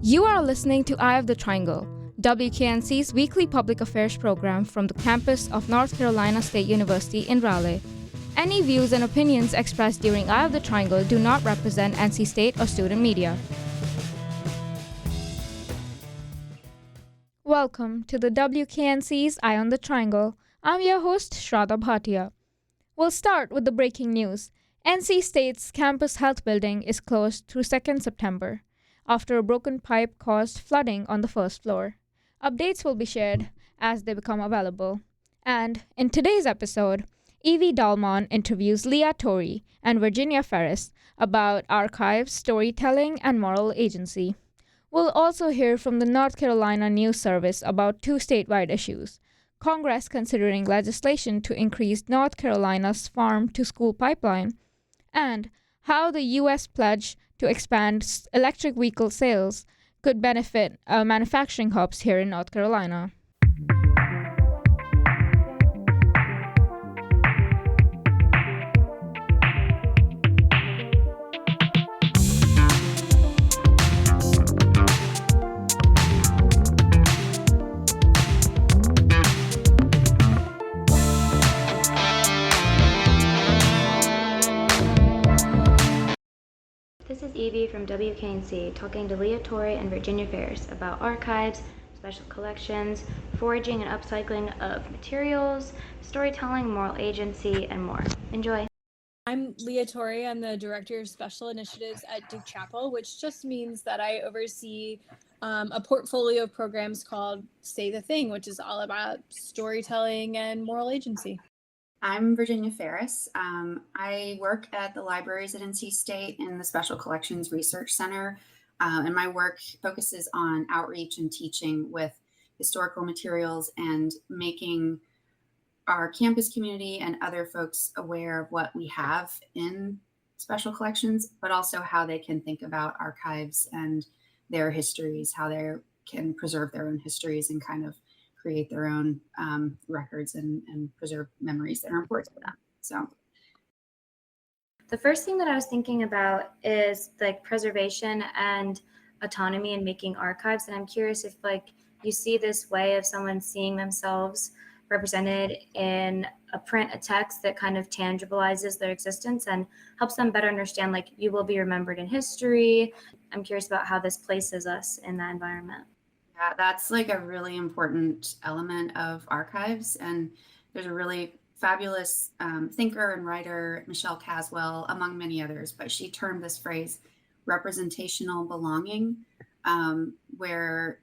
You are listening to Eye of the Triangle, WKNC's weekly public affairs program from the campus of North Carolina State University in Raleigh. Any views and opinions expressed during Eye of the Triangle do not represent NC State or student media. Welcome to the WKNC's Eye on the Triangle. I'm your host, Shraddha Bhatia. We'll start with the breaking news. NC State's campus health building is closed through 2nd September. After a broken pipe caused flooding on the first floor. Updates will be shared as they become available. And in today's episode, Evie Dalmon interviews Leah, Torrey, and Virginia Ferris about archives, storytelling, and moral agency. We'll also hear from the North Carolina News Service about two statewide issues. Congress considering legislation to increase North Carolina's farm-to-school pipeline, and how the U.S. pledge to expand electric vehicle sales could benefit manufacturing hubs here in North Carolina. This is Evie from WKNC talking to Leah, Torrey, and Virginia Ferris about archives, special collections, foraging and upcycling of materials, storytelling, moral agency, and more. Enjoy. I'm Leah Torrey. I'm the Director of Special Initiatives at Duke Chapel, which just means that I oversee a portfolio of programs called Say the Thing, which is all about storytelling and moral agency. I'm Virginia Ferris. I work at the libraries at NC State in the Special Collections Research Center, and my work focuses on outreach and teaching with historical materials and making our campus community and other folks aware of what we have in special collections, but also how they can think about archives and their histories, how they can preserve their own histories and kind of create their own records and preserve memories that are important to them. So the first thing that I was thinking about is like preservation and autonomy and making archives. And I'm curious if you see this way of someone seeing themselves represented in a print, a text that kind of tangibilizes their existence and helps them better understand you will be remembered in history. I'm curious about how this places us in that environment. Yeah, that's a really important element of archives. And there's a really fabulous thinker and writer, Michelle Caswell, among many others, but she termed this phrase representational belonging, where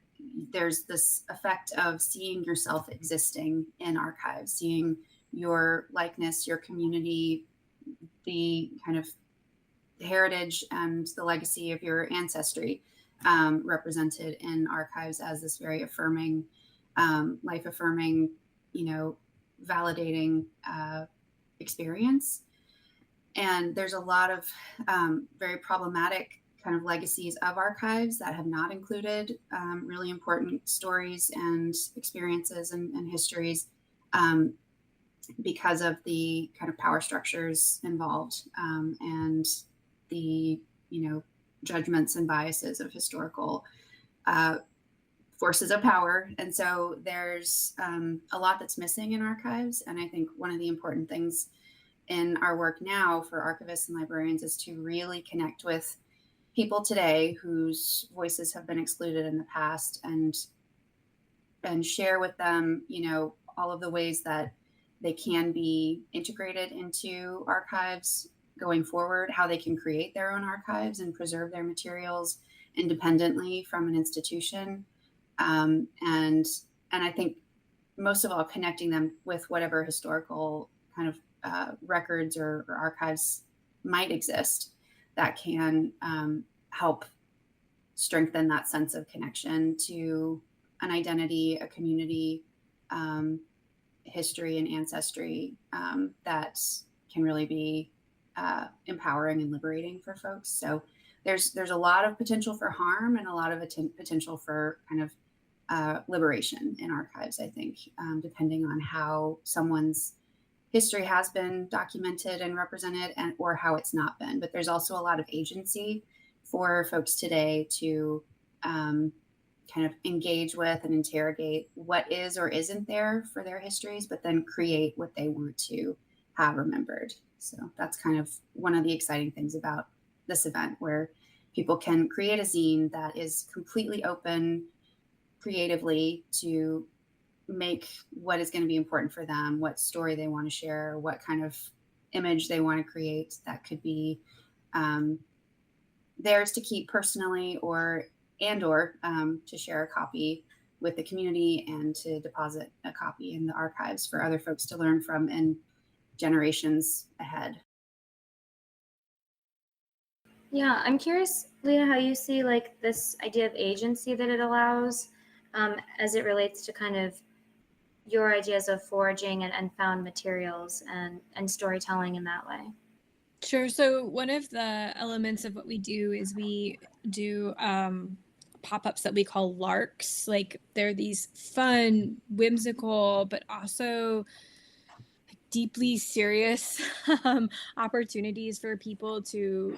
there's this effect of seeing yourself existing in archives, seeing your likeness, your community, the kind of heritage and the legacy of your ancestry represented in archives as this very affirming, life-affirming, validating experience. And there's a lot of very problematic kind of legacies of archives that have not included really important stories and experiences and histories because of the kind of power structures involved and the, judgments and biases of historical forces of power. And so there's a lot that's missing in archives. And I think one of the important things in our work now for archivists and librarians is to really connect with people today whose voices have been excluded in the past and share with them, all of the ways that they can be integrated into archives going forward, how they can create their own archives and preserve their materials independently from an institution. And I think most of all, connecting them with whatever historical kind of records or archives might exist that can help strengthen that sense of connection to an identity, a community, history and ancestry that can really be empowering and liberating for folks. So there's a lot of potential for harm and a lot of potential for kind of liberation in archives, I think, depending on how someone's history has been documented and represented or how it's not been. But there's also a lot of agency for folks today to kind of engage with and interrogate what is or isn't there for their histories, but then create what they want to have remembered. So that's kind of one of the exciting things about this event, where people can create a zine that is completely open creatively to make what is going to be important for them, what story they want to share, what kind of image they want to create that could be theirs to keep personally, or to share a copy with the community and to deposit a copy in the archives for other folks to learn from in generations ahead. Yeah, I'm curious, Leah, how you see like this idea of agency that it allows as it relates to kind of your ideas of foraging and found materials and storytelling in that way. Sure. So one of the elements of what we do is we do pop-ups that we call larks. Like they're these fun, whimsical, but also deeply serious opportunities for people to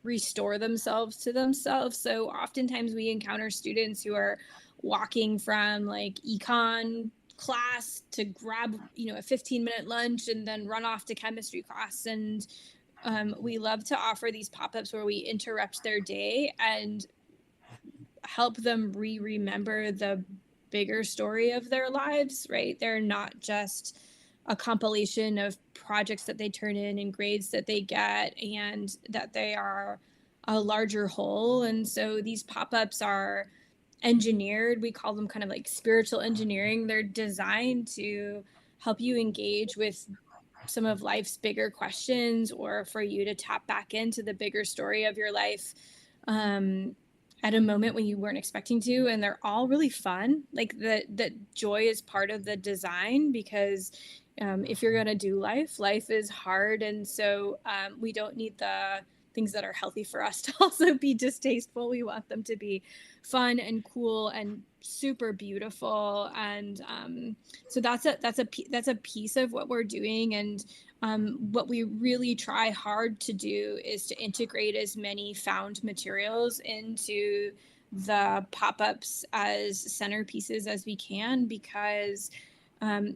restore themselves to themselves. So oftentimes we encounter students who are walking from like econ class to grab, a 15-minute lunch and then run off to chemistry class. And we love to offer these pop-ups where we interrupt their day and help them remember the bigger story of their lives, right? They're not just a compilation of projects that they turn in and grades that they get, and that they are a larger whole. And so these pop-ups are engineered. We call them kind of like spiritual engineering. They're designed to help you engage with some of life's bigger questions, or for you to tap back into the bigger story of your life at a moment when you weren't expecting to. And they're all really fun. Like the joy is part of the design, because if you're going to do life is hard. And so we don't need the things that are healthy for us to also be distasteful. We want them to be fun and cool and super beautiful. And so that's a piece of what we're doing. And what we really try hard to do is to integrate as many found materials into the pop-ups as centerpieces as we can, because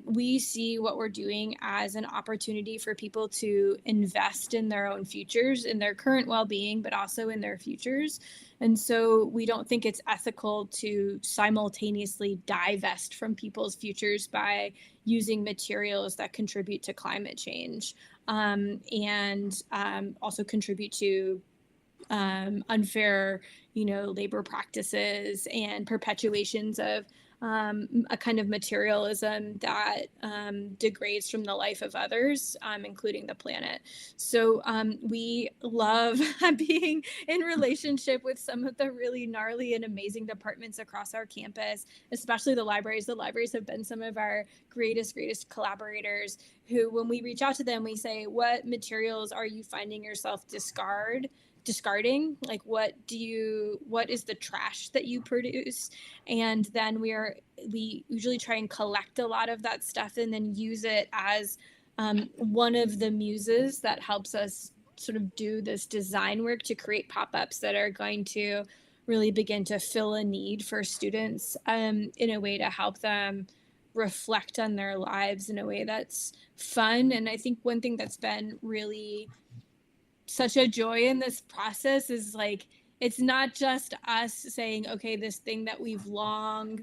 we see what we're doing as an opportunity for people to invest in their own futures, in their current well-being, but also in their futures. And so we don't think it's ethical to simultaneously divest from people's futures by using materials that contribute to climate change, and also contribute to unfair, labor practices and perpetuations of a kind of materialism that degrades from the life of others, including the planet. So we love being in relationship with some of the really gnarly and amazing departments across our campus, especially the libraries. The libraries have been some of our greatest collaborators, who, when we reach out to them, we say, what materials are you finding yourself discarding? Like what is the trash that you produce? And then we usually try and collect a lot of that stuff and then use it as one of the muses that helps us sort of do this design work to create pop-ups that are going to really begin to fill a need for students in a way to help them reflect on their lives in a way that's fun. And I think one thing that's been really such a joy in this process is like, it's not just us saying, okay, this thing that we've long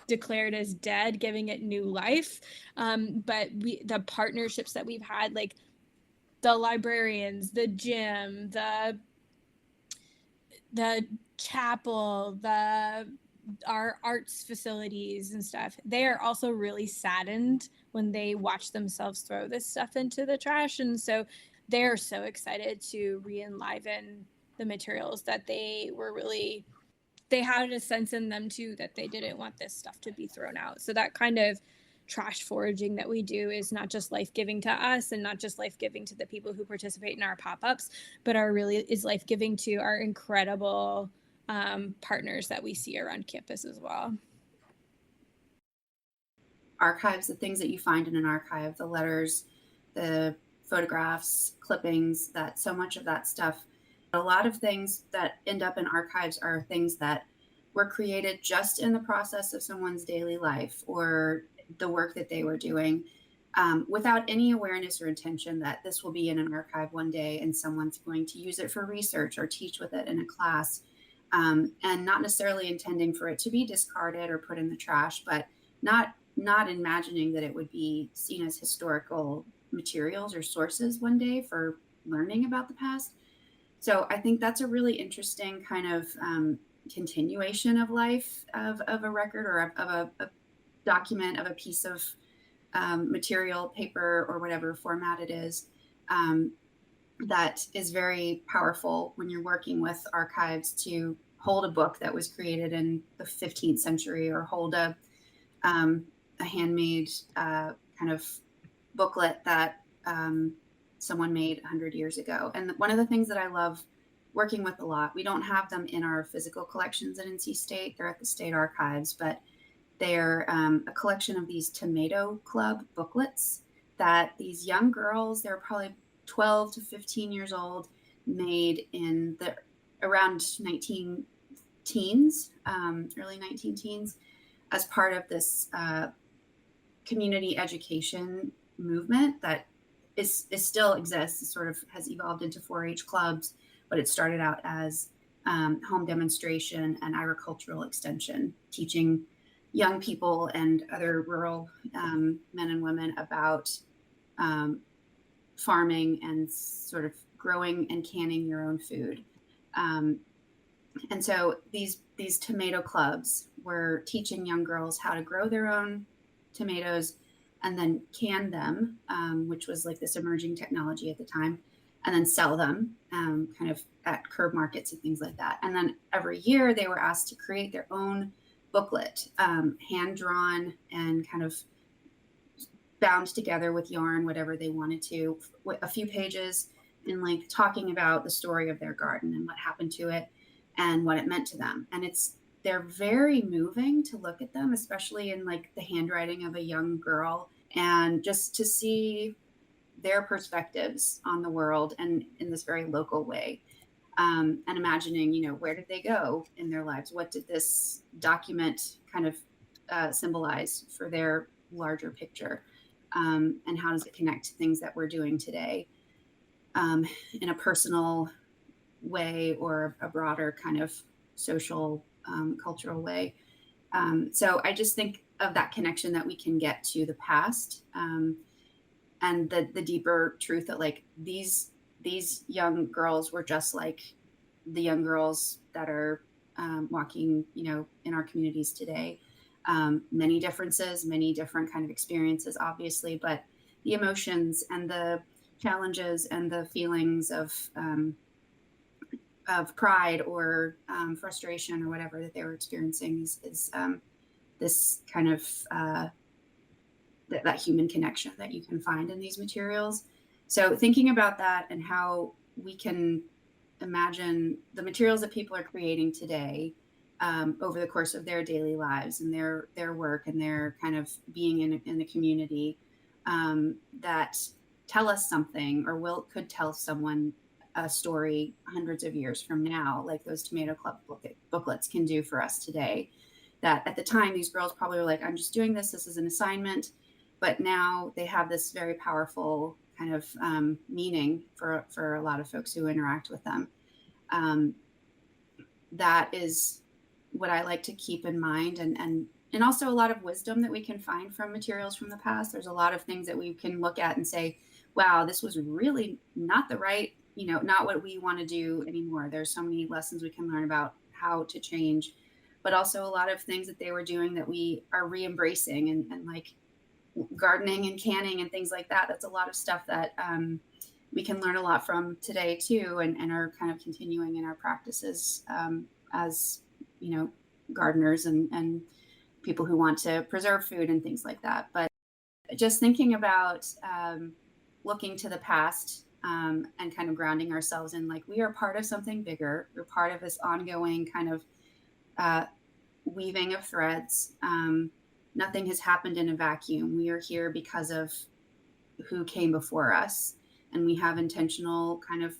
declared as dead, giving it new life, but the partnerships that we've had, like the librarians, the gym, the chapel, our arts facilities and stuff, they are also really saddened when they watch themselves throw this stuff into the trash. And so they're so excited to re-enliven the materials that they had a sense in them too, that they didn't want this stuff to be thrown out. So that kind of trash foraging that we do is not just life-giving to us and not just life-giving to the people who participate in our pop-ups, but is life-giving to our incredible partners that we see around campus as well. Archives, the things that you find in an archive, the letters, the photographs, clippings, that so much of that stuff, a lot of things that end up in archives are things that were created just in the process of someone's daily life or the work that they were doing, without any awareness or intention that this will be in an archive one day and someone's going to use it for research or teach with it in a class, and not necessarily intending for it to be discarded or put in the trash, but not imagining that it would be seen as historical materials or sources one day for learning about the past. So I think that's a really interesting kind of continuation of life of a record or of a document, of a piece of material, paper, or whatever format it is, that is very powerful when you're working with archives to hold a book that was created in the 15th century, or hold a handmade kind of booklet that someone made 100 years ago. And one of the things that I love working with a lot, we don't have them in our physical collections at NC State, they're at the state archives, but they're a collection of these Tomato Club booklets that these young girls, they're probably 12 to 15 years old, made in the around 19 teens, early 19 teens, as part of this community education movement that is still exists. It sort of has evolved into 4-H clubs, but it started out as home demonstration and agricultural extension, teaching young people and other rural men and women about farming and sort of growing and canning your own food. And so these tomato clubs were teaching young girls how to grow their own tomatoes and then can them, which was like this emerging technology at the time, and then sell them kind of at curb markets and things like that. And then every year they were asked to create their own booklet, hand drawn and kind of bound together with yarn, whatever they wanted to, a few pages, and like talking about the story of their garden and what happened to it and what it meant to them. And they're very moving to look at them, especially in like the handwriting of a young girl, and just to see their perspectives on the world and in this very local way. And imagining, where did they go in their lives? What did this document kind of symbolize for their larger picture? And how does it connect to things that we're doing today in a personal way or a broader kind of social, cultural way? So I just think of that connection that we can get to the past, and the deeper truth that like these young girls were just like the young girls that are walking, in our communities today. Many differences, many different kind of experiences, obviously, but the emotions and the challenges and the feelings of pride or frustration or whatever that they were experiencing is this kind of that human connection that you can find in these materials. So thinking about that and how we can imagine the materials that people are creating today over the course of their daily lives and their work and their kind of being in the community, that tell us something or could tell someone a story hundreds of years from now, like those Tomato Club booklets can do for us today. That at the time, these girls probably were like, I'm just doing this is an assignment. But now they have this very powerful kind of meaning for a lot of folks who interact with them. That is what I like to keep in mind, and also a lot of wisdom that we can find from materials from the past. There's a lot of things that we can look at and say, wow, this was really not the right, not what we want to do anymore. There's so many lessons we can learn about how to change, but also a lot of things that they were doing that we are re-embracing, and like gardening and canning and things like that. That's a lot of stuff that we can learn a lot from today too, and are kind of continuing in our practices as gardeners and people who want to preserve food and things like that. But just thinking about looking to the past and kind of grounding ourselves in like we are part of something bigger. We're part of this ongoing kind of weaving of threads. Nothing has happened in a vacuum. We are here because of who came before us, and we have intentional kind of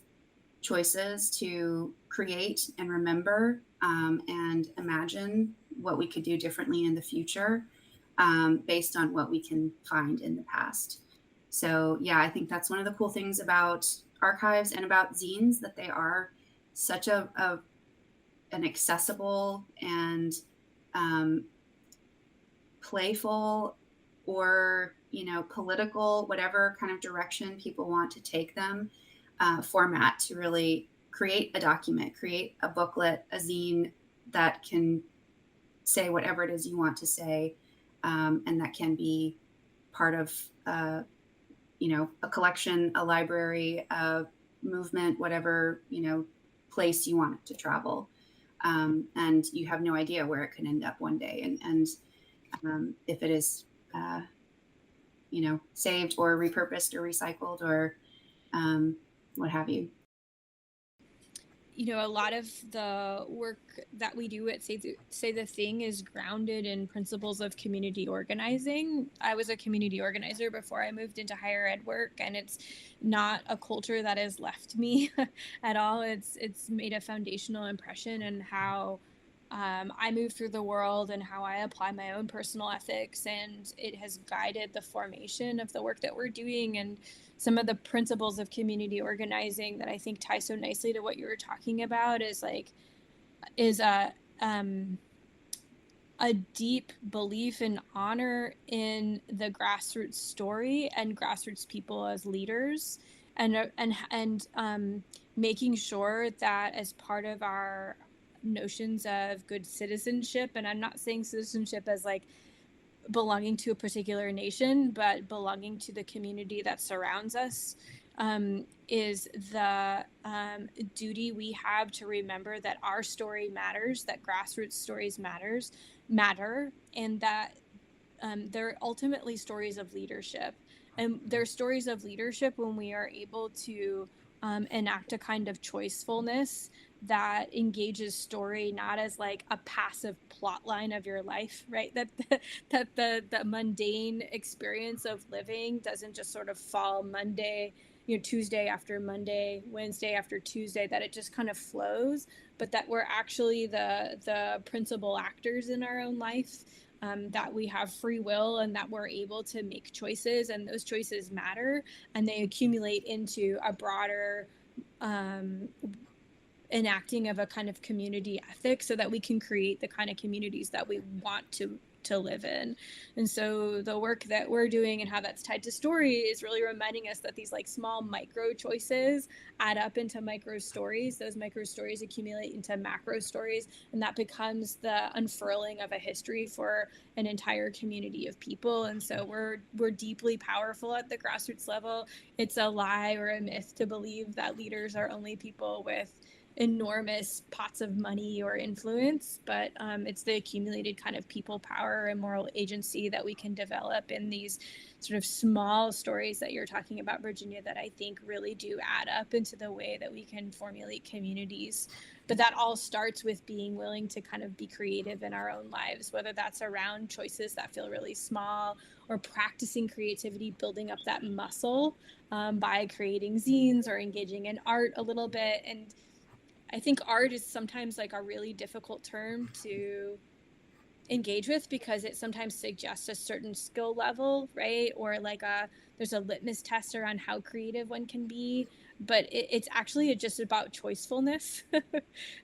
choices to create and remember and imagine what we could do differently in the future based on what we can find in the past. So yeah, I think that's one of the cool things about archives and about zines, that they are such an accessible and playful, or political, whatever kind of direction people want to take them, format to really create a document, create a booklet, a zine that can say whatever it is you want to say, and that can be part of a collection, a library, a movement, whatever place you want it to travel. And you have no idea where it can end up one day, and if it is saved or repurposed or recycled or what have you. A lot of the work that we do at Say the Thing is grounded in principles of community organizing. I was a community organizer before I moved into higher ed work, and it's not a culture that has left me at all. It's made a foundational impression in how I move through the world and how I apply my own personal ethics, and it has guided the formation of the work that we're doing. And some of the principles of community organizing that I think tie so nicely to what you were talking about is a deep belief and honor in the grassroots story and grassroots people as leaders, and making sure that as part of our notions of good citizenship, and I'm not saying citizenship as like belonging to a particular nation, but belonging to the community that surrounds us, is the duty we have to remember that our story matters, that grassroots stories matter, and that they're ultimately stories of leadership. And they're stories of leadership when we are able to enact a kind of choicefulness that engages story not as like a passive plot line of your life, right? That the mundane experience of living doesn't just sort of fall Monday, Tuesday after Monday, Wednesday after Tuesday, that it just kind of flows, but that we're actually the principal actors in our own life, that we have free will and that we're able to make choices, and those choices matter, and they accumulate into a broader enacting of a kind of community ethic so that we can create the kind of communities that we want to live in. And so the work that we're doing and how that's tied to story is really reminding us that these like small micro choices add up into micro stories. Those micro stories accumulate into macro stories, and that becomes the unfurling of a history for an entire community of people. And so we're deeply powerful at the grassroots level. It's a lie or a myth to believe that leaders are only people with enormous pots of money or influence, but it's the accumulated kind of people power and moral agency that we can develop in these sort of small stories that you're talking about, Virginia, that I think really do add up into the way that we can formulate communities. But that all starts with being willing to kind of be creative in our own lives, whether that's around choices that feel really small, or practicing creativity, building up that muscle by creating zines or engaging in art a little bit. And I think art is sometimes like a really difficult term to engage with because it sometimes suggests a certain skill level, right? Or like there's a litmus test around how creative one can be, but it's actually just about choicefulness.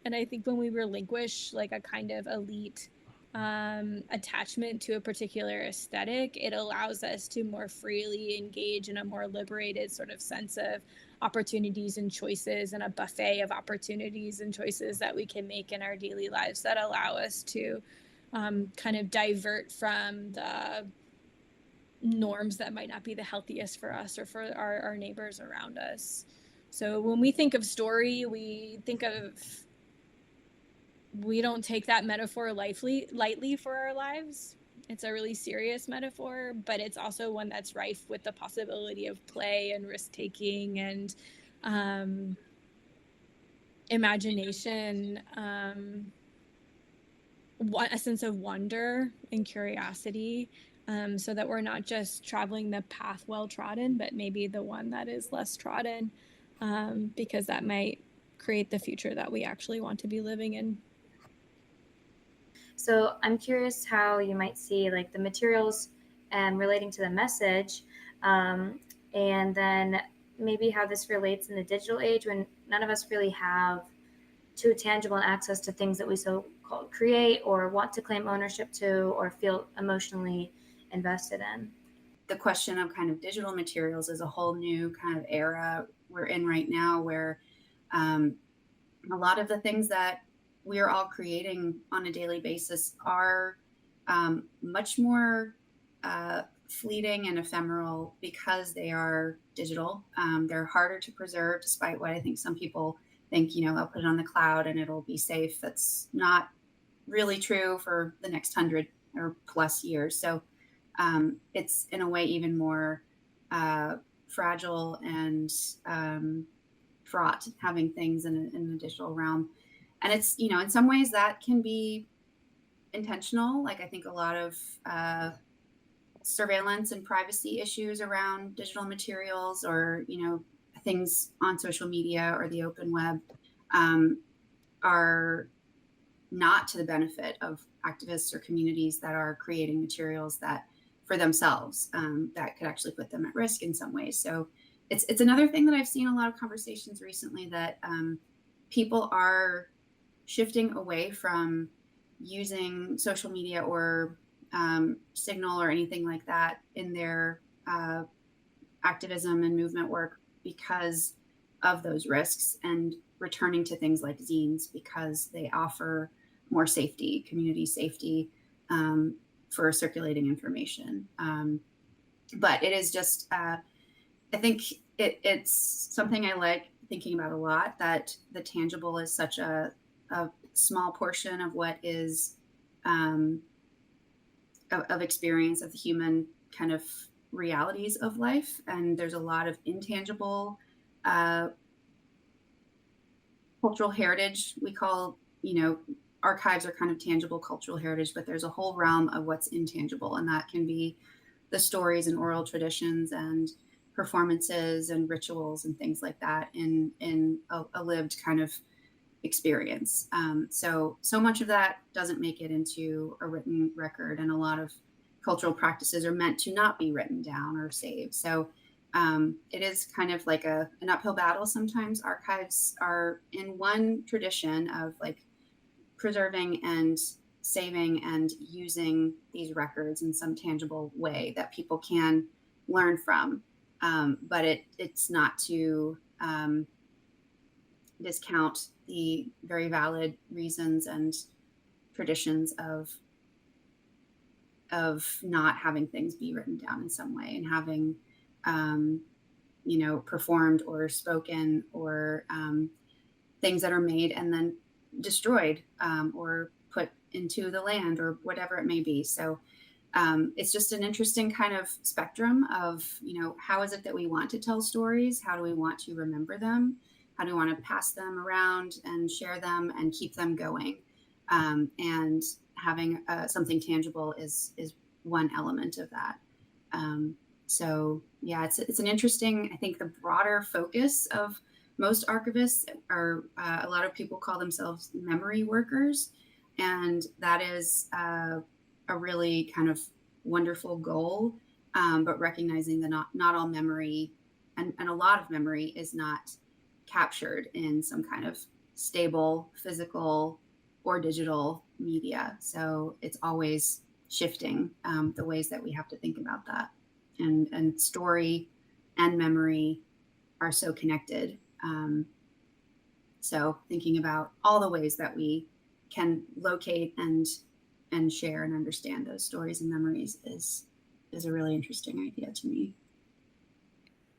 And I think when we relinquish like a kind of elite attachment to a particular aesthetic, it allows us to more freely engage in a more liberated sort of sense of opportunities and choices, and a buffet of opportunities and choices that we can make in our daily lives that allow us to kind of divert from the norms that might not be the healthiest for us or for our neighbors around us. So when we think of story, we don't take that metaphor lightly for our lives. It's a really serious metaphor, but it's also one that's rife with the possibility of play and risk-taking and imagination, a sense of wonder and curiosity, so that we're not just traveling the path well trodden, but maybe the one that is less trodden, because that might create the future that we actually want to be living in. So I'm curious how you might see like the materials relating to the message, and then maybe how this relates in the digital age when none of us really have too tangible access to things that we so-called create or want to claim ownership to or feel emotionally invested in. The question of kind of digital materials is a whole new kind of era we're in right now, where a lot of the things that we are all creating on a daily basis are much more fleeting and ephemeral because they are digital. They're harder to preserve, despite what I think some people think, you know, I'll put it on the cloud and it'll be safe. That's not really true for the next 100 or plus years. So it's in a way even more fragile and fraught having things in the digital realm. And it's, you know, in some ways that can be intentional. Like I think a lot of surveillance and privacy issues around digital materials or, you know, things on social media or the open web are not to the benefit of activists or communities that are creating materials that for themselves that could actually put them at risk in some ways. So it's another thing that I've seen a lot of conversations recently that people are shifting away from using social media or Signal or anything like that in their activism and movement work because of those risks, and returning to things like zines because they offer more safety, community safety for circulating information. But it is just, I think it's something I like thinking about a lot, that the tangible is such a small portion of what is of experience of the human kind of realities of life. And there's a lot of intangible cultural heritage. We call, you know, archives are kind of tangible cultural heritage, but there's a whole realm of what's intangible. And that can be the stories and oral traditions and performances and rituals and things like that in a lived kind of experience. So much of that doesn't make it into a written record, and a lot of cultural practices are meant to not be written down or saved. So it is kind of like an uphill battle sometimes. Archives are in one tradition of like preserving and saving and using these records in some tangible way that people can learn from. But it's not to discount the very valid reasons and traditions of not having things be written down in some way, and having you know, performed or spoken or things that are made and then destroyed or put into the land or whatever it may be. So it's just an interesting kind of spectrum of, you know, how is it that we want to tell stories? How do we want to remember them? How do we want to pass them around and share them and keep them going? And having something tangible is one element of that. So yeah, it's an interesting, I think the broader focus of most archivists are, a lot of people call themselves memory workers. And that is a really kind of wonderful goal, but recognizing that not all memory and a lot of memory is not captured in some kind of stable physical or digital media. So it's always shifting the ways that we have to think about that. And story and memory are so connected. So thinking about all the ways that we can locate and share and understand those stories and memories is a really interesting idea to me.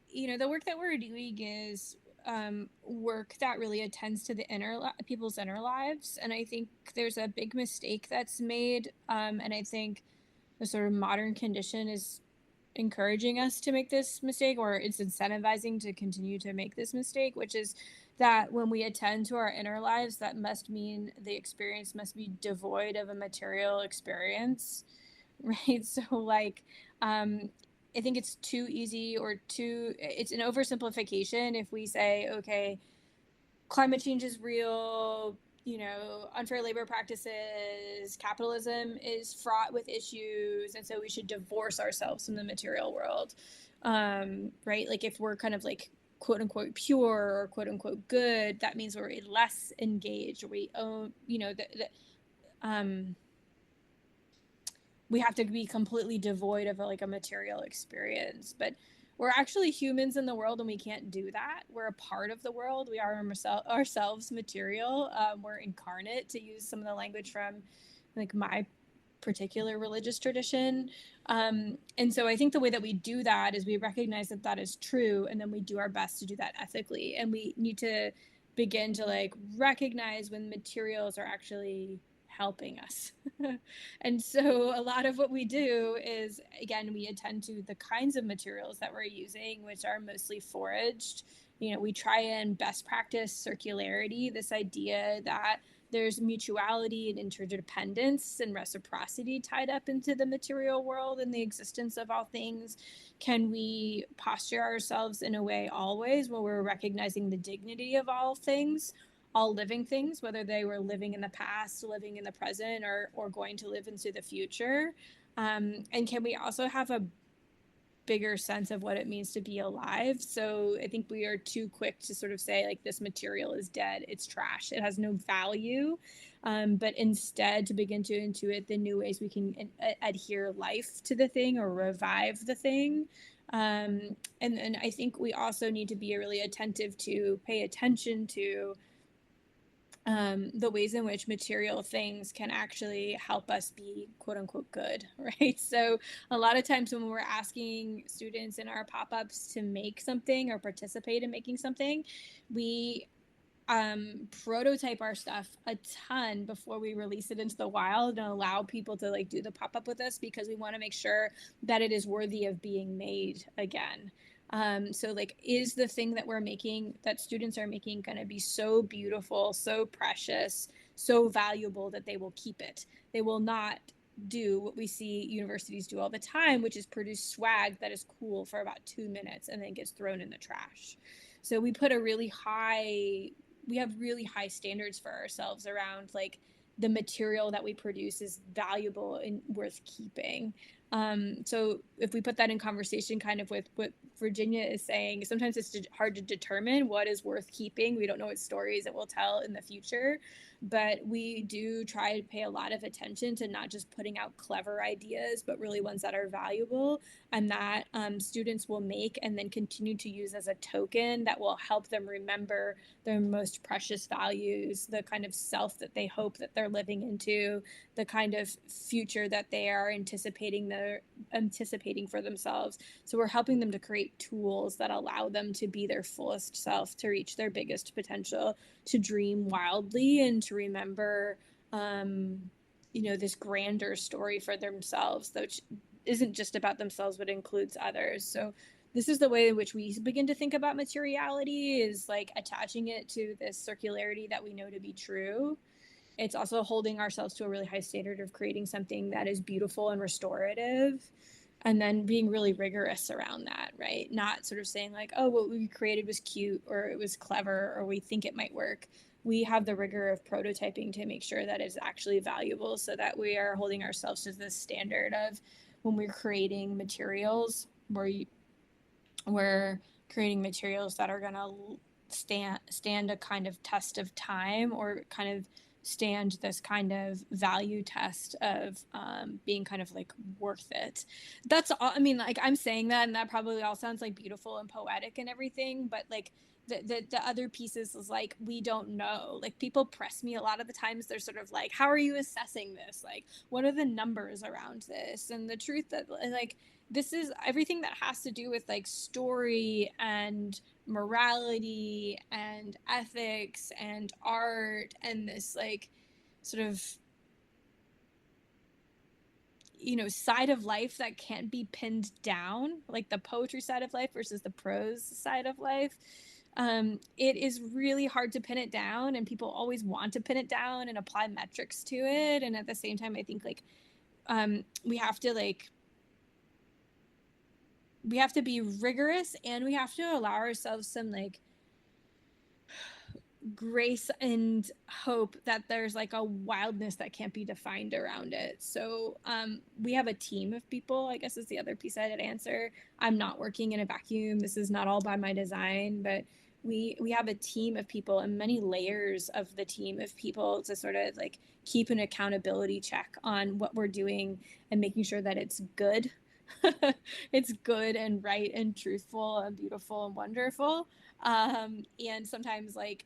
You know, the work that we're doing is work that really attends to the people's inner lives, and I think there's a big mistake that's made, and I think the sort of modern condition is encouraging us to make this mistake, or it's incentivizing to continue to make this mistake, which is that when we attend to our inner lives, that must mean the experience must be devoid of a material experience, right? So like I think it's too easy, or it's an oversimplification if we say, okay, climate change is real, unfair labor practices, capitalism is fraught with issues, and so we should divorce ourselves from the material world, right? Like if we're kind of like quote unquote pure or quote unquote good, that means we're less engaged, or we own, we have to be completely devoid of a material experience. But we're actually humans in the world, and we can't do that. We're a part of the world. We are ourselves material. We're incarnate, to use some of the language from like my particular religious tradition. And so I think the way that we do that is we recognize that that is true, and then we do our best to do that ethically. And we need to begin to like recognize when materials are actually helping us. And so a lot of what we do is, again, we attend to the kinds of materials that we're using, which are mostly foraged. We try and best practice circularity, this idea that there's mutuality and interdependence and reciprocity tied up into the material world and the existence of all things. Can we posture ourselves in a way always where we're recognizing the dignity of all things, all living things, whether they were living in the past, living in the present, or going to live into the future? And can we also have a bigger sense of what it means to be alive? So I think we are too quick to sort of say like, this material is dead, it's trash, it has no value. But instead to begin to intuit the new ways we can adhere life to the thing or revive the thing. And I think we also need to be really attentive to pay attention to the ways in which material things can actually help us be quote unquote good, right? So a lot of times when we're asking students in our pop-ups to make something or participate in making something, we prototype our stuff a ton before we release it into the wild and allow people to like do the pop-up with us, because we want to make sure that it is worthy of being made again. So like, is the thing that we're making, that students are making, going to be so beautiful, so precious, so valuable that they will keep it? They will not do what we see universities do all the time, which is produce swag that is cool for about 2 minutes and then gets thrown in the trash. So we have really high standards for ourselves around like the material that we produce is valuable and worth keeping. So if we put that in conversation kind of with what Virginia is saying, sometimes it's hard to determine what is worth keeping. We don't know what stories it will tell in the future, but we do try to pay a lot of attention to not just putting out clever ideas, but really ones that are valuable and that students will make and then continue to use as a token that will help them remember their most precious values, the kind of self that they hope that they're living into, the kind of future that they are anticipating for themselves. So we're helping them to create tools that allow them to be their fullest self, to reach their biggest potential, to dream wildly, and to remember this grander story for themselves, which isn't just about themselves but includes others. So this is the way in which we begin to think about materiality, is like attaching it to this circularity that we know to be true. It's also holding ourselves to a really high standard of creating something that is beautiful and restorative, and then being really rigorous around that, right? Not sort of saying like, oh, what we created was cute or it was clever or we think it might work. We have the rigor of prototyping to make sure that it's actually valuable, so that we are holding ourselves to this standard of when we're creating materials, we're creating materials that are going to stand a kind of test of time, or kind of stand this kind of value test of being kind of like worth it. That's all. I mean, like, I'm saying that and that probably all sounds like beautiful and poetic and everything, but like the other pieces is like, we don't know. Like, people press me a lot of the times. They're sort of like, how are you assessing this? Like, what are the numbers around this? And the truth that like, this is everything that has to do with like story and morality and ethics and art, and this like sort of side of life that can't be pinned down, like the poetry side of life versus the prose side of life. It is really hard to pin it down, and people always want to pin it down and apply metrics to it. And at the same time, I think like we have to be rigorous, and we have to allow ourselves some like grace and hope that there's like a wildness that can't be defined around it. So we have a team of people, I guess is the other piece I did answer. I'm not working in a vacuum. This is not all by my design, but we have a team of people and many layers of the team of people to sort of like keep an accountability check on what we're doing and making sure that it's good. It's good and right and truthful and beautiful and wonderful. And sometimes like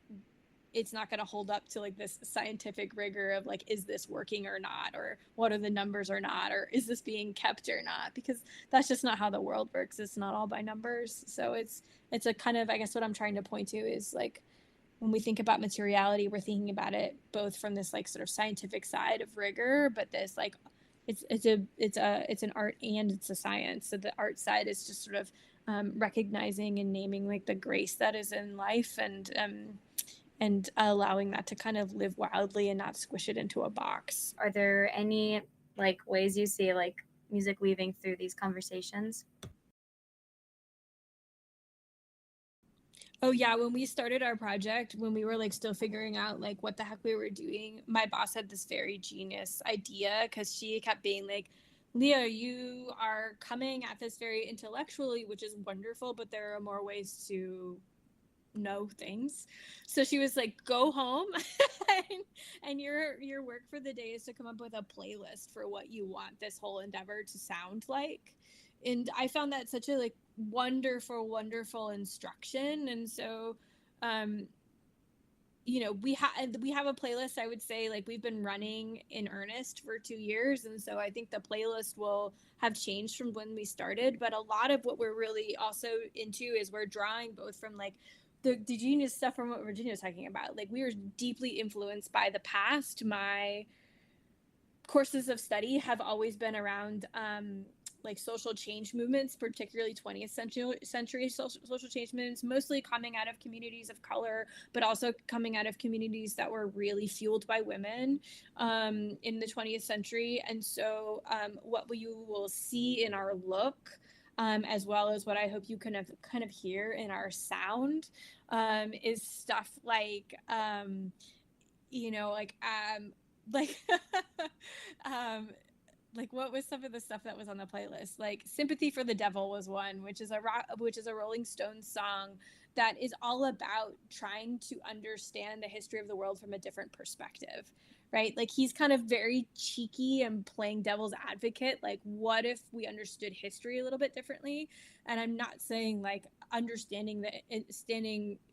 it's not going to hold up to like this scientific rigor of like, is this working or not, or what are the numbers or not, or is this being kept or not, because that's just not how the world works. It's not all by numbers. So it's a kind of, I guess what I'm trying to point to is like, when we think about materiality, we're thinking about it both from this like sort of scientific side of rigor, but this like it's an art and it's a science. So the art side is just sort of recognizing and naming like the grace that is in life and allowing that to kind of live wildly and not squish it into a box. Are there any like ways you see like music weaving through these conversations? Oh yeah, when we started our project, when we were like still figuring out like what the heck we were doing, my boss had this very genius idea because she kept being like, Leah, you are coming at this very intellectually, which is wonderful, but there are more ways to know things. So she was like, go home and your work for the day is to come up with a playlist for what you want this whole endeavor to sound like. And I found that such a like wonderful instruction. And so you know, we have a playlist. I would say like we've been running in earnest for 2 years, and so I think the playlist will have changed from when we started, but a lot of what we're really also into is we're drawing both from like the genius stuff from what Virginia was talking about. Like we are deeply influenced by the past. My courses of study have always been around like social change movements, particularly 20th century social change movements, mostly coming out of communities of color, but also coming out of communities that were really fueled by women in the 20th century. And so what you will see in our look, as well as what I hope you kind of hear in our sound, is stuff like, you know, like like what was some of the stuff that was on the playlist? Like Sympathy for the Devil was one, which is a Rolling Stones song that is all about trying to understand the history of the world from a different perspective, right? Like he's kind of very cheeky and playing devil's advocate. Like, what if we understood history a little bit differently? And I'm not saying like understanding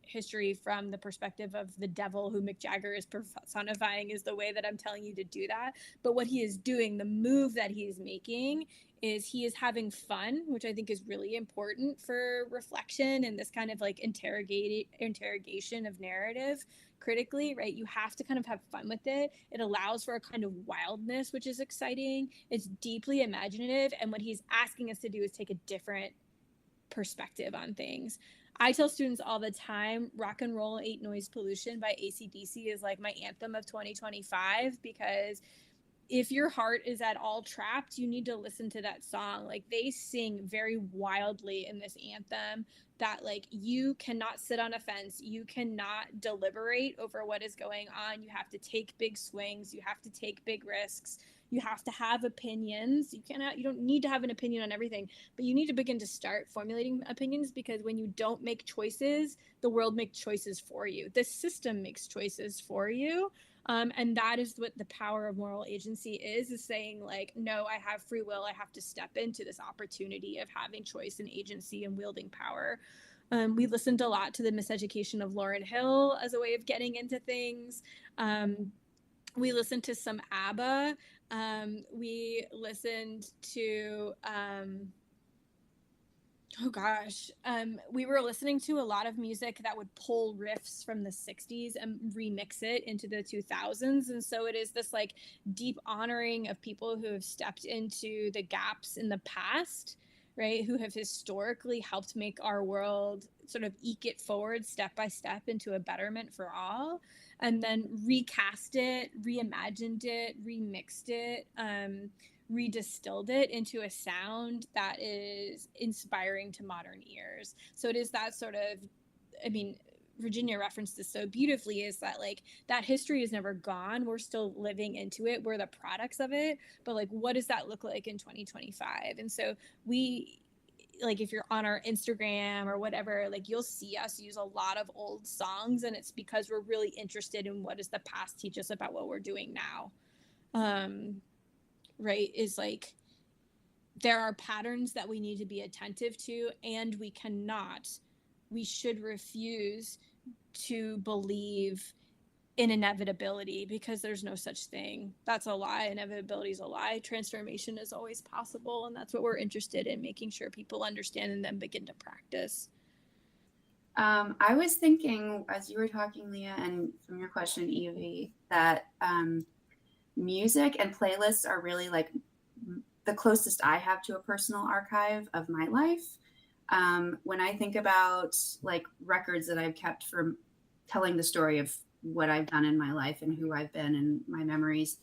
history from the perspective of the devil who Mick Jagger is personifying is the way that I'm telling you to do that. But what he is doing, the move that he is making, is he is having fun, which I think is really important for reflection and this kind of like interrogation of narrative critically, right? You have to kind of have fun with it. It allows for a kind of wildness, which is exciting. It's deeply imaginative. And what he's asking us to do is take a different perspective on things. I tell students all the time, Rock and Roll Ain't Noise Pollution by AC/DC is like my anthem of 2025, because if your heart is at all trapped, you need to listen to that song. Like they sing very wildly in this anthem that like you cannot sit on a fence, you cannot deliberate over what is going on. You have to take big swings, you have to take big risks, you have to have opinions. You don't need to have an opinion on everything, but you need to begin to start formulating opinions, because when you don't make choices, the world makes choices for you. The system makes choices for you. And that is what the power of moral agency is saying like, no, I have free will. I have to step into this opportunity of having choice and agency and wielding power. We listened a lot to the Miseducation of Lauryn Hill as a way of getting into things. We listened to some ABBA. We listened to... we were listening to a lot of music that would pull riffs from the 60s and remix it into the 2000s. And so it is this like deep honoring of people who have stepped into the gaps in the past, right? Who have historically helped make our world sort of eke it forward step by step into a betterment for all, and then recast it, reimagined it, remixed it, redistilled it into a sound that is inspiring to modern ears. So it is that sort of, I mean, Virginia referenced this so beautifully, is that like that history is never gone. We're still living into it. We're the products of it. But like, what does that look like in 2025? And so we, like, if you're on our Instagram or whatever, like you'll see us use a lot of old songs, and it's because we're really interested in what does the past teach us about what we're doing now. Right? Is like, there are patterns that we need to be attentive to, and we should refuse to believe in inevitability, because there's no such thing. That's a lie. Inevitability is a lie. Transformation is always possible. And that's what we're interested in, making sure people understand and then begin to practice. I was thinking, as you were talking, Leah, and from your question, Evie, that music and playlists are really like the closest I have to a personal archive of my life. When I think about like records that I've kept for telling the story of what I've done in my life and who I've been and my memories,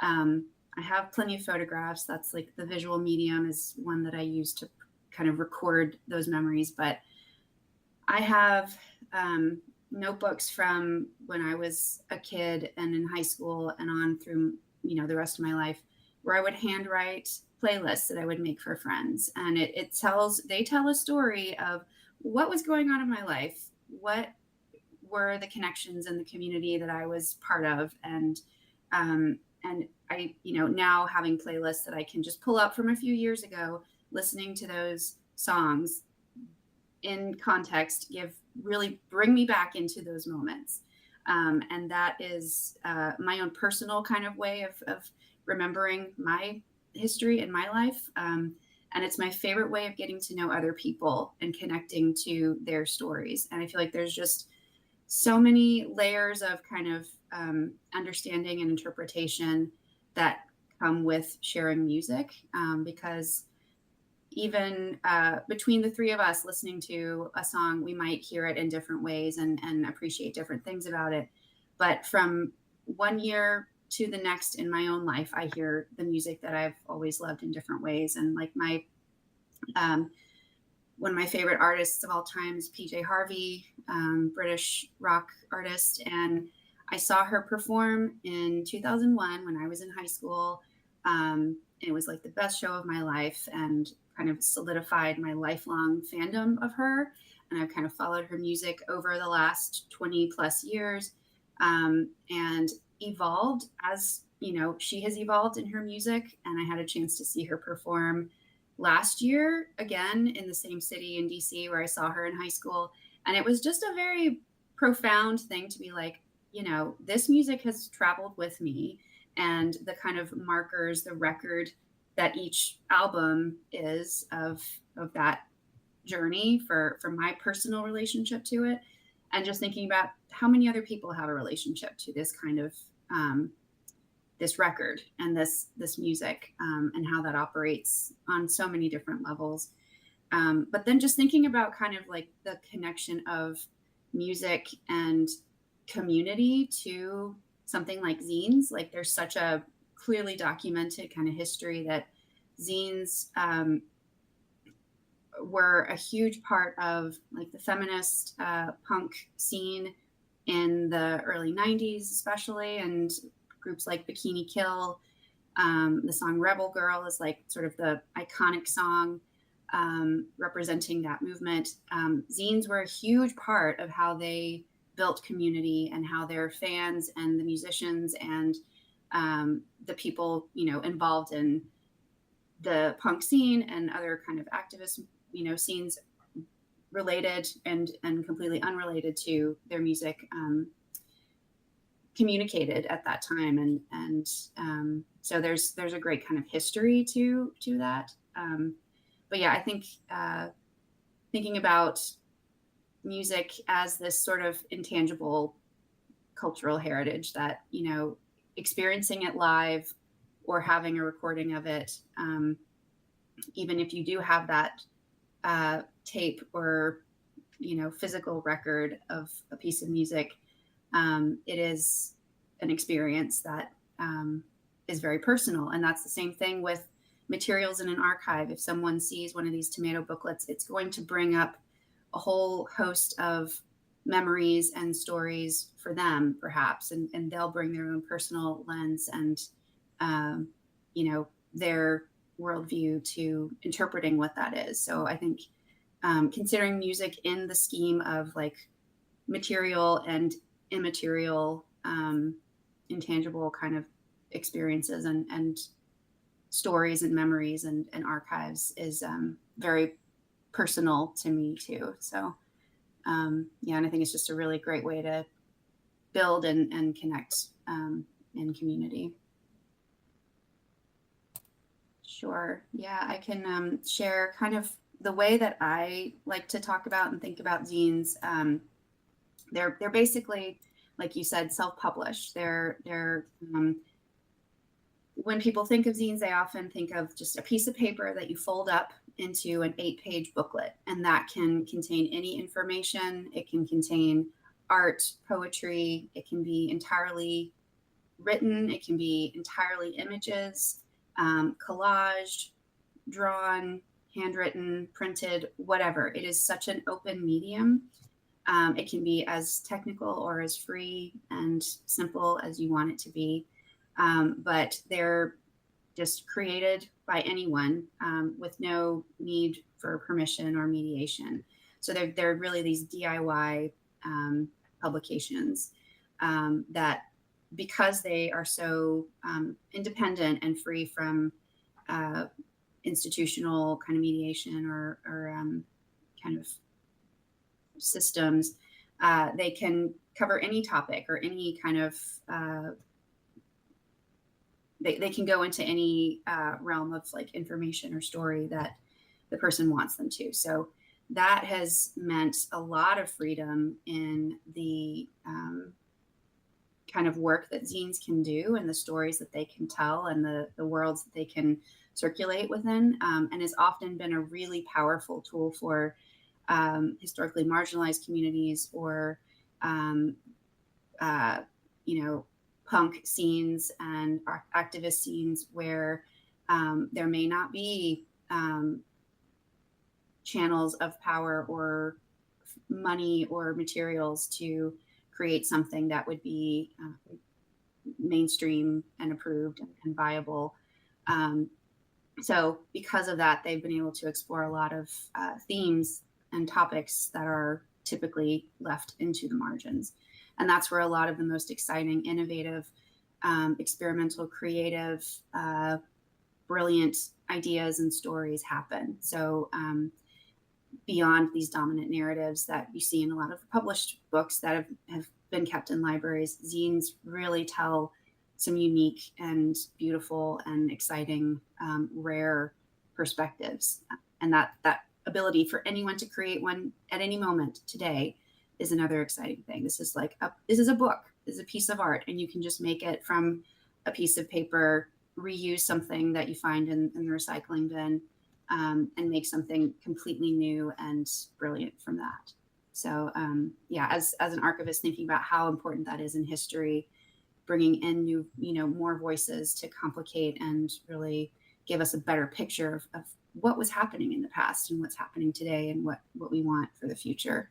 I have plenty of photographs. That's like the visual medium is one that I use to kind of record those memories. But I have notebooks from when I was a kid and in high school and on through, the rest of my life, where I would handwrite playlists that I would make for friends. And they tell a story of what was going on in my life, what were the connections in the community that I was part of. And I, now having playlists that I can just pull up from a few years ago, listening to those songs in context, really bring me back into those moments. And that is my own personal kind of way of remembering my history in my life. And it's my favorite way of getting to know other people and connecting to their stories. And I feel like there's just so many layers of kind of understanding and interpretation that come with sharing music, because even between the three of us listening to a song, we might hear it in different ways and appreciate different things about it. But from one year to the next in my own life, I hear the music that I've always loved in different ways. And like one of my favorite artists of all time is PJ Harvey, British rock artist. And I saw her perform in 2001 when I was in high school. It was like the best show of my life and kind of solidified my lifelong fandom of her. And I've kind of followed her music over the last 20 plus years, and evolved as, she has evolved in her music. And I had a chance to see her perform last year again in the same city in DC where I saw her in high school. And it was just a very profound thing to be like, this music has traveled with me, and the kind of markers, the record that each album is of that journey for my personal relationship to it. And just thinking about how many other people have a relationship to this kind of this record and this music, and how that operates on so many different levels. But then just thinking about kind of like the connection of music and community to something like zines. Like there's such a clearly documented kind of history that zines were a huge part of like the feminist punk scene in the early 90s, especially, and groups like Bikini Kill. The song Rebel Girl is like sort of the iconic song representing that movement. Zines were a huge part of how they built community and how their fans and the musicians and the people, involved in the punk scene and other kind of activist, scenes related and completely unrelated to their music, communicated at that time. And so there's a great kind of history to that. But yeah, I think thinking about music as this sort of intangible cultural heritage that, experiencing it live or having a recording of it, even if you do have that tape or, physical record of a piece of music, it is an experience that is very personal. And that's the same thing with materials in an archive. If someone sees one of these tomato booklets, it's going to bring up a whole host of memories and stories for them, perhaps, and they'll bring their own personal lens and, their worldview to interpreting what that is. So I think considering music in the scheme of like material and immaterial, intangible kind of experiences and stories and memories and archives is very personal to me too. So and I think it's just a really great way to build and connect in community. Sure. Yeah, I can share kind of the way that I like to talk about and think about zines. They're basically, like you said, self-published. They're when people think of zines, they often think of just a piece of paper that you fold up into an 8-page booklet, and that can contain any information. It can contain art, poetry. It can be entirely written. It can be entirely images, collaged, drawn, handwritten, printed, whatever. It is such an open medium. It can be as technical or as free and simple as you want it to be. But they're just created by anyone with no need for permission or mediation. So they're really these DIY publications that, because they are so independent and free from institutional kind of mediation or kind of systems, they can cover any topic or any kind of they can go into any realm of like information or story that the person wants them to. So that has meant a lot of freedom in the kind of work that zines can do and the stories that they can tell and the worlds that they can circulate within, and has often been a really powerful tool for historically marginalized communities or punk scenes and activist scenes where there may not be channels of power or money or materials to create something that would be mainstream and approved and viable. So because of that, they've been able to explore a lot of themes and topics that are typically left into the margins. And that's where a lot of the most exciting, innovative, experimental, creative, brilliant ideas and stories happen. So beyond these dominant narratives that you see in a lot of published books that have been kept in libraries, zines really tell some unique and beautiful and exciting, rare perspectives. And that ability for anyone to create one at any moment today is another exciting thing. This is like this is a book, this is a piece of art, and you can just make it from a piece of paper, reuse something that you find in the recycling bin, and make something completely new and brilliant from that. So as an archivist, thinking about how important that is in history, bringing in new, more voices to complicate and really give us a better picture of what was happening in the past and what's happening today and what we want for the future.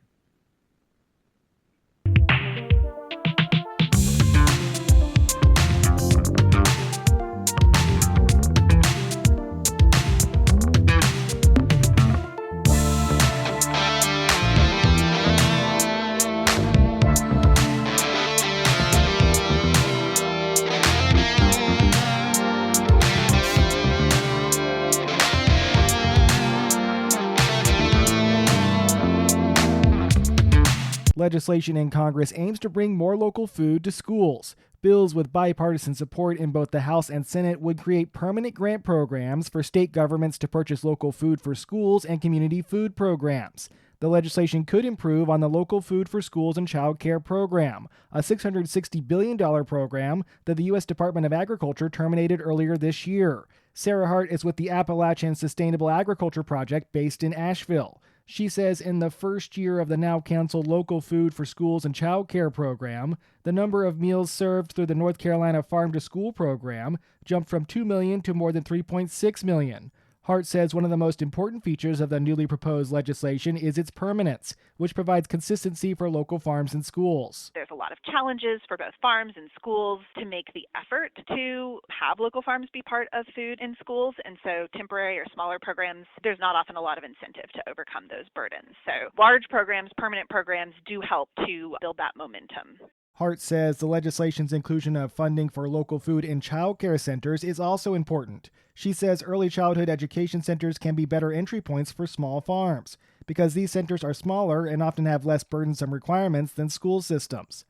Legislation in Congress aims to bring more local food to schools. Bills with bipartisan support in both the House and Senate would create permanent grant programs for state governments to purchase local food for schools and community food programs. The legislation could improve on the Local Food for Schools and Child Care program, a $660 billion program that the U.S. Department of Agriculture terminated earlier this year. Sarah Hart is with the Appalachian Sustainable Agriculture Project based in Asheville. She says in the first year of the now canceled Local Food for Schools and Child Care program, the number of meals served through the North Carolina Farm to School program jumped from 2 million to more than 3.6 million. Hart says one of the most important features of the newly proposed legislation is its permanence, which provides consistency for local farms and schools. There's a lot of challenges for both farms and schools to make the effort to have local farms be part of food in schools, and so temporary or smaller programs, there's not often a lot of incentive to overcome those burdens. So large programs, permanent programs do help to build that momentum. Hart says the legislation's inclusion of funding for local food in child care centers is also important. She says early childhood education centers can be better entry points for small farms because these centers are smaller and often have less burdensome requirements than school systems.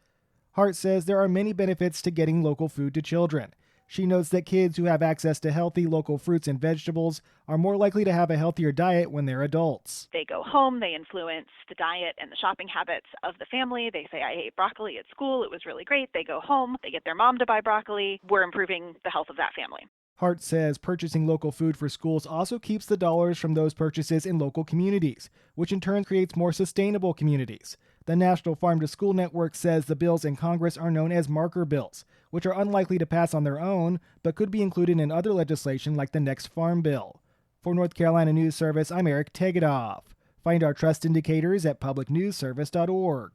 Hart says there are many benefits to getting local food to children. She notes that kids who have access to healthy local fruits and vegetables are more likely to have a healthier diet when they're adults. They go home, they influence the diet and the shopping habits of the family. They say, I ate broccoli at school, it was really great. They go home, they get their mom to buy broccoli. We're improving the health of that family. Hart says purchasing local food for schools also keeps the dollars from those purchases in local communities, which in turn creates more sustainable communities. The National Farm to School Network says the bills in Congress are known as marker bills, which are unlikely to pass on their own, but could be included in other legislation like the next Farm Bill. For North Carolina News Service, I'm Eric Tegedoff. Find our trust indicators at publicnewsservice.org.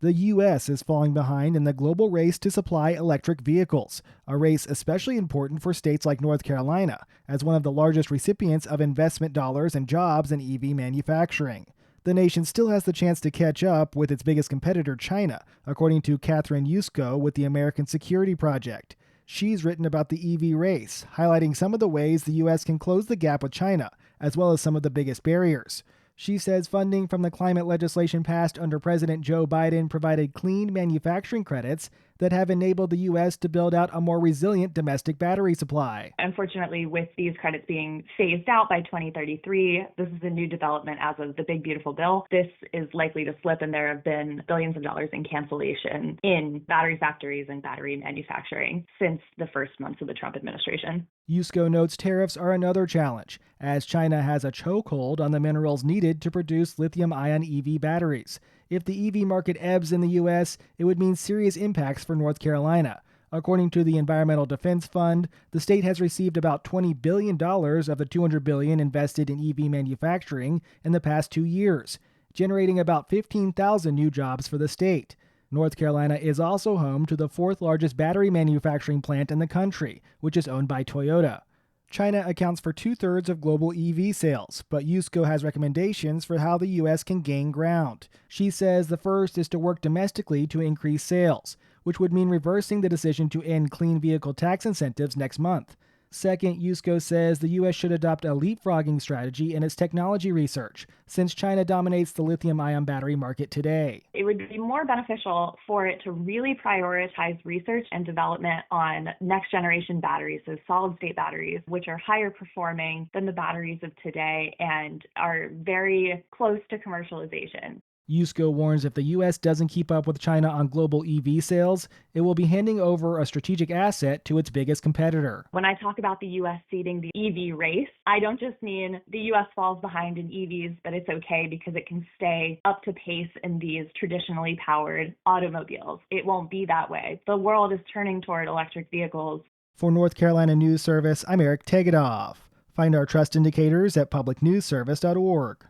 The U.S. is falling behind in the global race to supply electric vehicles, a race especially important for states like North Carolina, as one of the largest recipients of investment dollars and jobs in EV manufacturing. The nation still has the chance to catch up with its biggest competitor, China, according to Catherine Yusko with the American Security Project. She's written about the EV race, highlighting some of the ways the U.S. can close the gap with China, as well as some of the biggest barriers. She says funding from the climate legislation passed under President Joe Biden provided clean manufacturing credits that have enabled the U.S. to build out a more resilient domestic battery supply. Unfortunately, with these credits being phased out by 2033, this is a new development as of the Big Beautiful Bill. This is likely to slip, and there have been billions of dollars in cancellation in battery factories and battery manufacturing since the first months of the Trump administration. Yusko notes tariffs are another challenge, as China has a chokehold on the minerals needed to produce lithium-ion EV batteries. If the EV market ebbs in the U.S., it would mean serious impacts for North Carolina. According to the Environmental Defense Fund, the state has received about $20 billion of the $200 billion invested in EV manufacturing in the past 2 years, generating about 15,000 new jobs for the state. North Carolina is also home to the fourth largest battery manufacturing plant in the country, which is owned by Toyota. China accounts for 2/3 of global EV sales, but Yusko has recommendations for how the U.S. can gain ground. She says the first is to work domestically to increase sales, which would mean reversing the decision to end clean vehicle tax incentives next month. Second, Yusko says the U.S. should adopt a leapfrogging strategy in its technology research, since China dominates the lithium-ion battery market today. It would be more beneficial for it to really prioritize research and development on next-generation batteries, so solid-state batteries, which are higher performing than the batteries of today and are very close to commercialization. Yusko warns if the U.S. doesn't keep up with China on global EV sales, it will be handing over a strategic asset to its biggest competitor. When I talk about the U.S. seeding the EV race, I don't just mean the U.S. falls behind in EVs, but it's okay because it can stay up to pace in these traditionally powered automobiles. It won't be that way. The world is turning toward electric vehicles. For North Carolina News Service, I'm Eric Tegedoff. Find our trust indicators at publicnewsservice.org.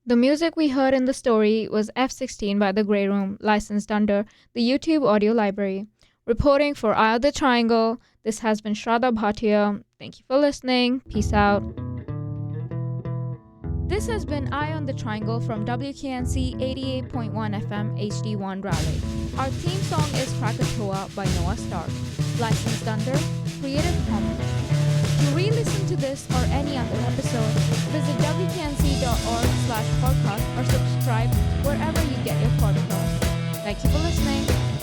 The music we heard in the story was F16 by The Grey Room, licensed under the YouTube Audio Library. Reporting for Eye of the Triangle, this has been Shraddha Bhatia. Thank you for listening. Peace out. This has been Eye on the Triangle from WKNC 88.1 FM HD1 Raleigh. Our theme song is Krakatoa by Noah Stark, licensed under Creative Commons. To re-listen to this or any other episode, visit wknc.org/podcast or subscribe wherever you get your podcasts. Thank you for listening.